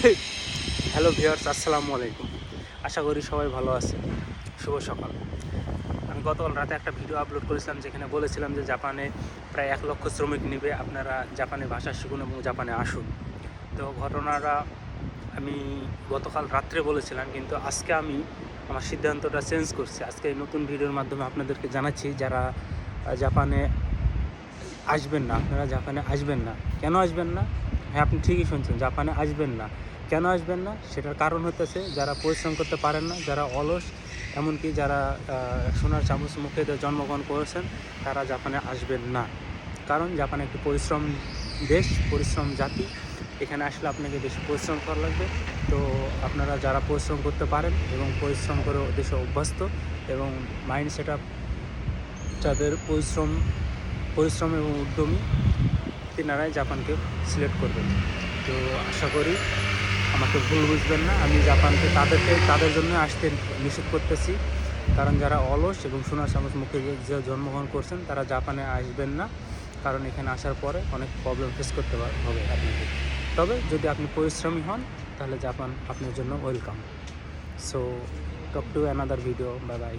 Hello viewers, আসসালামু আলাইকুম। আশা করি সবাই ভালো আছে। শুভ সকাল। আমি গতকাল রাতে একটা ভিডিও আপলোড করেছিলাম যেখানে বলেছিলাম যে জাপানে প্রায় 1 লক্ষ শ্রমিক নেবে, আপনারা জাপানে ভাষা শিখুন এবং জাপানে আসুন। তো ঘটনাটা আমি গতকাল রাত্রে বলেছিলাম, কিন্তু আজকে আমি আমার সিদ্ধান্তটা চেঞ্জ করছি। আজকে এই নতুন ভিডিওর মাধ্যমে আপনাদেরকে জানাচ্ছি যারা জাপানে আসবেন না, আপনারা জাপানে আসবেন না। কেন আসবেন না? হ্যাঁ, আপনি ঠিকই শুনছেন, জাপানে আসবেন না। কেন আসবেন না? সেটার কারণ হতেছে যারা পরিশ্রম করতে পারেন না, যারা অলস, এমনকি যারা সোনার চামচ মুখে জন্মগ্রহণ করেছেন, তারা জাপানে আসবেন না। কারণ জাপান একটি পরিশ্রম দেশ, পরিশ্রম জাতি। এখানে আসলে আপনাকে বেশি পরিশ্রম করা লাগবে। তো আপনারা যারা পরিশ্রম করতে পারেন এবং পরিশ্রম করে দেশে অভ্যস্ত এবং মাইন্ড সেট আপ যাদের পরিশ্রম এবং উদ্যমী, তেনারাই জাপানকে সিলেক্ট করবেন। তো আশা করি আমাকে ভুল বুঝবেন না। আমি জাপানকে তাদের জন্য আসতে নিষেধ করতেছি, কারণ যারা অলস এবং সোনার চামচ মুখে যে জন্মগ্রহণ করছেন তারা জাপানে আসবেন না। কারণ এখানে আসার পরে অনেক প্রবলেম ফেস করতে হবে আপনাকে। তবে যদি আপনি পরিশ্রমী হন তাহলে জাপান আপনার জন্য welcome. So talk to another video. Bye bye.